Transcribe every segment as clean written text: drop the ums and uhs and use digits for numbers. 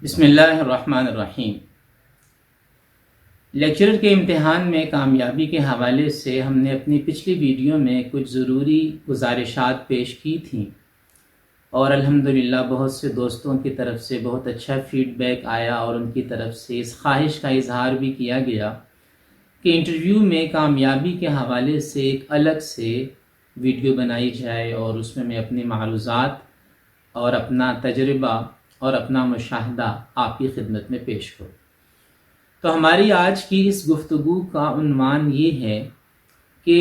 بسم اللہ الرحمن الرحیم۔ لیکچرر کے امتحان میں کامیابی کے حوالے سے ہم نے اپنی پچھلی ویڈیو میں کچھ ضروری گزارشات پیش کی تھیں اور الحمدللہ بہت سے دوستوں کی طرف سے بہت اچھا فیڈ بیک آیا اور ان کی طرف سے اس خواہش کا اظہار بھی کیا گیا کہ انٹرویو میں کامیابی کے حوالے سے ایک الگ سے ویڈیو بنائی جائے اور اس میں اپنی معروضات اور اپنا تجربہ اور اپنا مشاہدہ آپ کی خدمت میں پیش کروں۔ تو ہماری آج کی اس گفتگو کا عنوان یہ ہے کہ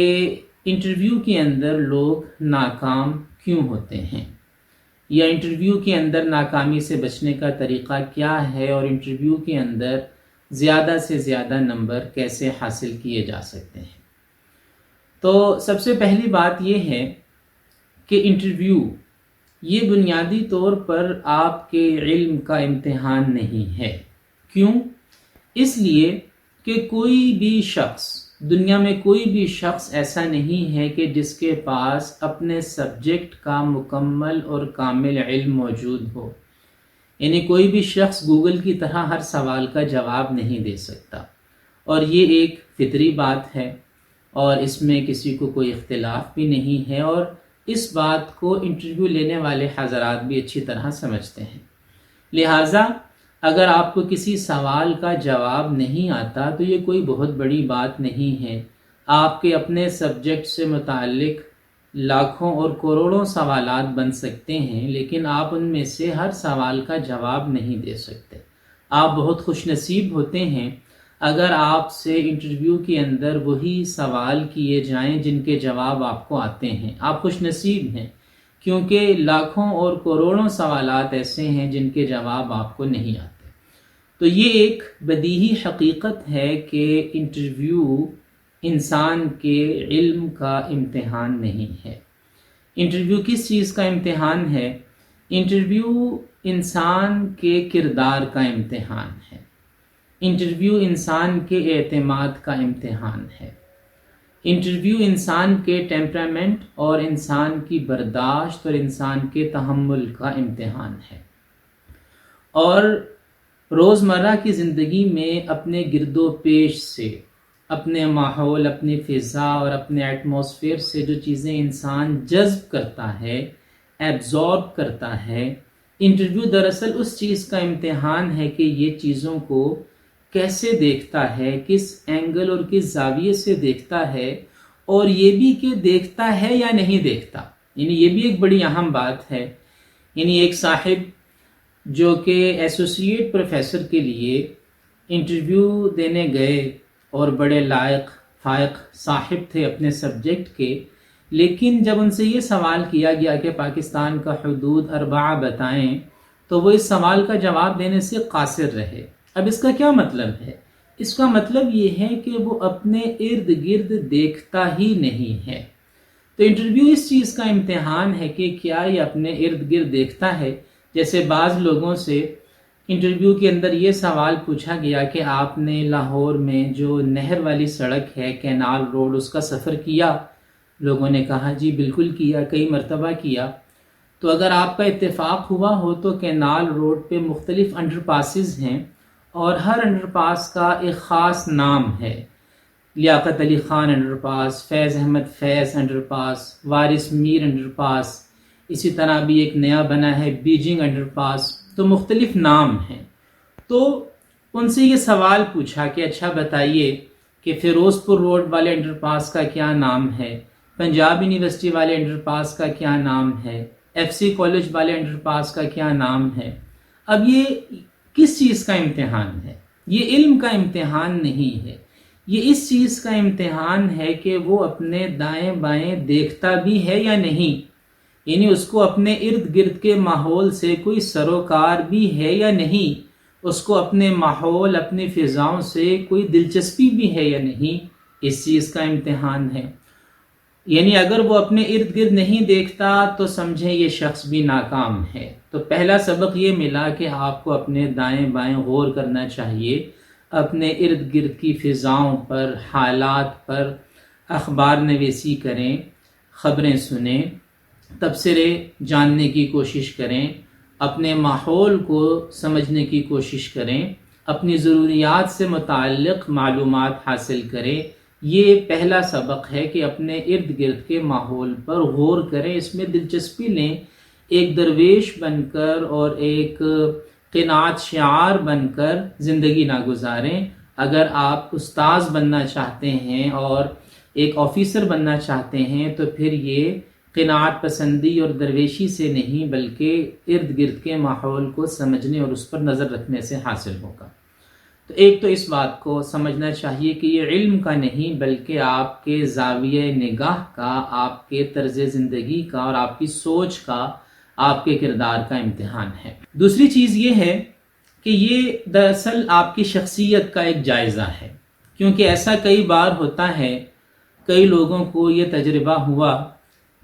انٹرویو کے اندر لوگ ناکام کیوں ہوتے ہیں، یا انٹرویو کے اندر ناکامی سے بچنے کا طریقہ کیا ہے، اور انٹرویو کے اندر زیادہ سے زیادہ نمبر کیسے حاصل کیے جا سکتے ہیں۔ تو سب سے پہلی بات یہ ہے کہ انٹرویو یہ بنیادی طور پر آپ کے علم کا امتحان نہیں ہے۔ کیوں؟ اس لیے کہ کوئی بھی شخص، دنیا میں کوئی بھی شخص ایسا نہیں ہے کہ جس کے پاس اپنے سبجیکٹ کا مکمل اور کامل علم موجود ہو، یعنی کوئی بھی شخص گوگل کی طرح ہر سوال کا جواب نہیں دے سکتا، اور یہ ایک فطری بات ہے اور اس میں کسی کو کوئی اختلاف بھی نہیں ہے، اور اس بات کو انٹرویو لینے والے حضرات بھی اچھی طرح سمجھتے ہیں۔ لہٰذا اگر آپ کو کسی سوال کا جواب نہیں آتا تو یہ کوئی بہت بڑی بات نہیں ہے۔ آپ کے اپنے سبجیکٹ سے متعلق لاکھوں اور کروڑوں سوالات بن سکتے ہیں، لیکن آپ ان میں سے ہر سوال کا جواب نہیں دے سکتے۔ آپ بہت خوش نصیب ہوتے ہیں اگر آپ سے انٹرویو کے اندر وہی سوال کیے جائیں جن کے جواب آپ کو آتے ہیں۔ آپ خوش نصیب ہیں، کیونکہ لاکھوں اور کروڑوں سوالات ایسے ہیں جن کے جواب آپ کو نہیں آتے۔ تو یہ ایک بدیہی حقیقت ہے کہ انٹرویو انسان کے علم کا امتحان نہیں ہے۔ انٹرویو کس چیز کا امتحان ہے؟ انٹرویو انسان کے کردار کا امتحان ہے۔ انٹرویو انسان کے اعتماد کا امتحان ہے۔ انٹرویو انسان کے ٹیمپرامنٹ اور انسان کی برداشت اور انسان کے تحمل کا امتحان ہے۔ اور روزمرہ کی زندگی میں اپنے گرد و پیش سے، اپنے ماحول، اپنی فضا اور اپنے ایٹماسفیئر سے جو چیزیں انسان جذب کرتا ہے، ایبزارب کرتا ہے، انٹرویو دراصل اس چیز کا امتحان ہے کہ یہ چیزوں کو کیسے دیکھتا ہے، کس اینگل اور کس زاویے سے دیکھتا ہے، اور یہ بھی کہ دیکھتا ہے یا نہیں دیکھتا۔ یعنی یہ بھی ایک بڑی اہم بات ہے۔ یعنی ایک صاحب جو کہ ایسوسیٹ پروفیسر کے لیے انٹرویو دینے گئے اور بڑے لائق فائق صاحب تھے اپنے سبجیکٹ کے، لیکن جب ان سے یہ سوال کیا گیا کہ پاکستان کا حدود 4 بتائیں تو وہ اس سوال کا جواب دینے سے قاصر رہے۔ اب اس کا کیا مطلب ہے؟ اس کا مطلب یہ ہے کہ وہ اپنے ارد گرد دیکھتا ہی نہیں ہے۔ تو انٹرویو اس چیز کا امتحان ہے کہ کیا یہ اپنے ارد گرد دیکھتا ہے۔ جیسے بعض لوگوں سے انٹرویو کے اندر یہ سوال پوچھا گیا کہ آپ نے لاہور میں جو نہر والی سڑک ہے، کینال روڈ، اس کا سفر کیا؟ لوگوں نے کہا جی بالکل کیا، کئی مرتبہ کیا۔ تو اگر آپ کا اتفاق ہوا ہو تو کینال روڈ پہ مختلف انڈر پاسز ہیں، اور ہر انڈر پاس کا ایک خاص نام ہے۔ لیاقت علی خان انڈر پاس، فیض احمد فیض انڈر پاس، وارث میر انڈر پاس، اسی طرح بھی ایک نیا بنا ہے بیجنگ انڈر پاس۔ تو مختلف نام ہیں۔ تو ان سے یہ سوال پوچھا کہ اچھا بتائیے کہ فیروز پور روڈ والے انڈر پاس کا کیا نام ہے، پنجاب یونیورسٹی والے انڈر پاس کا کیا نام ہے، ایف سی کالج والے انڈر پاس کا کیا نام ہے۔ اب یہ کس چیز کا امتحان ہے؟ یہ علم کا امتحان نہیں ہے۔ یہ اس چیز کا امتحان ہے کہ وہ اپنے دائیں بائیں دیکھتا بھی ہے یا نہیں، یعنی اس کو اپنے ارد گرد کے ماحول سے کوئی سروکار بھی ہے یا نہیں، اس کو اپنے ماحول، اپنی فضاؤں سے کوئی دلچسپی بھی ہے یا نہیں، اس چیز کا امتحان ہے۔ یعنی اگر وہ اپنے ارد گرد نہیں دیکھتا تو سمجھیں یہ شخص بھی ناکام ہے۔ تو پہلا سبق یہ ملا کہ آپ کو اپنے دائیں بائیں غور کرنا چاہیے، اپنے ارد گرد کی فضاؤں پر، حالات پر اخبار نویسی کریں، خبریں سنیں، تبصرے جاننے کی کوشش کریں، اپنے ماحول کو سمجھنے کی کوشش کریں، اپنی ضروریات سے متعلق معلومات حاصل کریں۔ یہ پہلا سبق ہے کہ اپنے ارد گرد کے ماحول پر غور کریں، اس میں دلچسپی لیں، ایک درویش بن کر اور ایک قناعت شعار بن کر زندگی نہ گزاریں۔ اگر آپ استاذ بننا چاہتے ہیں اور ایک آفیسر بننا چاہتے ہیں تو پھر یہ قناعت پسندی اور درویشی سے نہیں بلکہ ارد گرد کے ماحول کو سمجھنے اور اس پر نظر رکھنے سے حاصل ہوگا۔ تو ایک تو اس بات کو سمجھنا چاہیے کہ یہ علم کا نہیں بلکہ آپ کے زاویہ نگاہ کا، آپ کے طرز زندگی کا اور آپ کی سوچ کا، آپ کے کردار کا امتحان ہے۔ دوسری چیز یہ ہے کہ یہ دراصل آپ کی شخصیت کا ایک جائزہ ہے، کیونکہ ایسا کئی بار ہوتا ہے، کئی لوگوں کو یہ تجربہ ہوا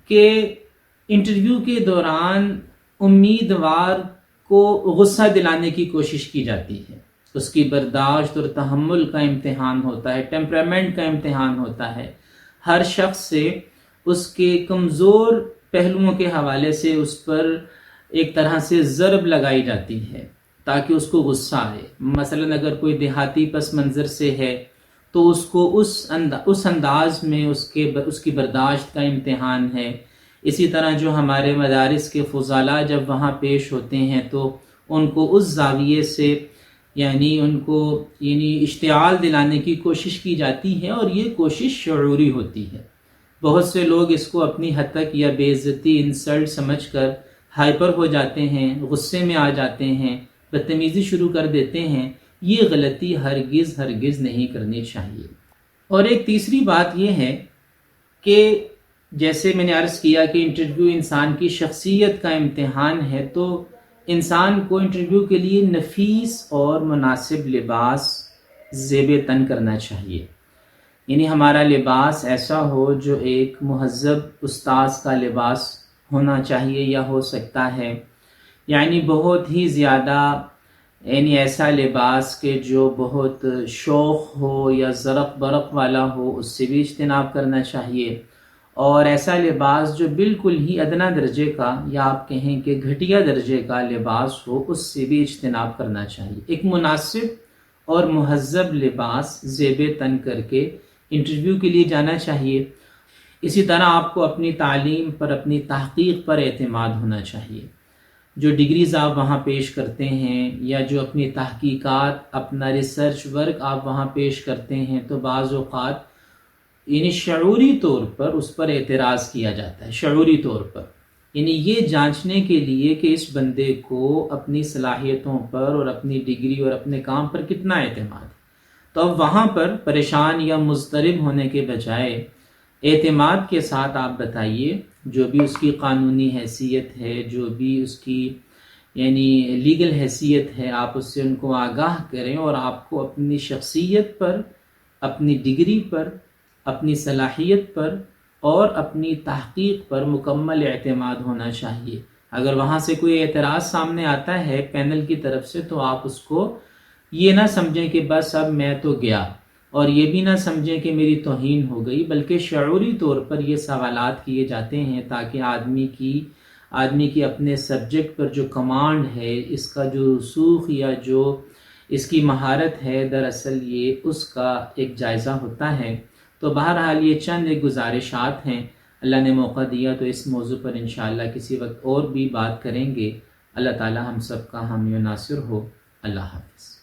کہ انٹرویو کے دوران امیدوار کو غصہ دلانے کی کوشش کی جاتی ہے، اس کی برداشت اور تحمل کا امتحان ہوتا ہے، ٹیمپرامنٹ کا امتحان ہوتا ہے۔ ہر شخص سے اس کے کمزور پہلوؤں کے حوالے سے اس پر ایک طرح سے ضرب لگائی جاتی ہے تاکہ اس کو غصہ آئے۔ مثلا اگر کوئی دیہاتی پس منظر سے ہے تو اس کو اس انداز میں اس کی برداشت کا امتحان ہے۔ اسی طرح جو ہمارے مدارس کے فضلاء جب وہاں پیش ہوتے ہیں تو ان کو اس زاویے سے ان کو اشتعال دلانے کی کوشش کی جاتی ہے، اور یہ کوشش شعوری ہوتی ہے۔ بہت سے لوگ اس کو اپنی حد تک یا بے عزتی، انسلٹ سمجھ کر ہائپر ہو جاتے ہیں، غصے میں آ جاتے ہیں، بدتمیزی شروع کر دیتے ہیں۔ یہ غلطی ہرگز نہیں کرنی چاہیے۔ اور ایک تیسری بات یہ ہے کہ جیسے میں نے عرض کیا کہ انٹرویو انسان کی شخصیت کا امتحان ہے، تو انسان کو انٹرویو کے لیے نفیس اور مناسب لباس زیب تن کرنا چاہیے۔ ہمارا لباس ایسا ہو جو ایک مہذب استاذ کا لباس ہونا چاہیے یا ہو سکتا ہے، بہت ہی زیادہ ایسا لباس کہ جو بہت شوق ہو یا زرق برق والا ہو، اس سے بھی اجتناب کرنا چاہیے۔ اور ایسا لباس جو بالکل ہی ادنا درجے کا یا آپ کہیں کہ گھٹیا درجے کا لباس ہو، اس سے بھی اجتناب کرنا چاہیے۔ ایک مناسب اور مہذب لباس زیب تن کر کے انٹرویو کے لیے جانا چاہیے۔ اسی طرح آپ کو اپنی تعلیم پر، اپنی تحقیق پر اعتماد ہونا چاہیے۔ جو ڈگریز آپ وہاں پیش کرتے ہیں یا جو اپنی تحقیقات، اپنا ریسرچ ورک آپ وہاں پیش کرتے ہیں، تو بعض اوقات شعوری طور پر اس پر اعتراض کیا جاتا ہے، شعوری طور پر یہ جانچنے کے لیے کہ اس بندے کو اپنی صلاحیتوں پر اور اپنی ڈگری اور اپنے کام پر کتنا اعتماد ہے۔ تو اب وہاں پر پریشان یا مضطرب ہونے کے بجائے اعتماد کے ساتھ آپ بتائیے، جو بھی اس کی قانونی حیثیت ہے، جو بھی اس کی لیگل حیثیت ہے، آپ اس سے ان کو آگاہ کریں، اور آپ کو اپنی شخصیت پر، اپنی ڈگری پر، اپنی صلاحیت پر اور اپنی تحقیق پر مکمل اعتماد ہونا چاہیے۔ اگر وہاں سے کوئی اعتراض سامنے آتا ہے پینل کی طرف سے، تو آپ اس کو یہ نہ سمجھیں کہ بس اب میں تو گیا، اور یہ بھی نہ سمجھیں کہ میری توہین ہو گئی، بلکہ شعوری طور پر یہ سوالات کیے جاتے ہیں تاکہ آدمی کی اپنے سبجیکٹ پر جو کمانڈ ہے، اس کا جو رسوخ یا جو اس کی مہارت ہے، دراصل یہ اس کا ایک جائزہ ہوتا ہے۔ تو بہرحال یہ چند ایک گزارشات ہیں، اللہ نے موقع دیا تو اس موضوع پر انشاءاللہ کسی وقت اور بھی بات کریں گے۔ اللہ تعالی ہم سب کا حامی و ناصر ہو۔ اللہ حافظ۔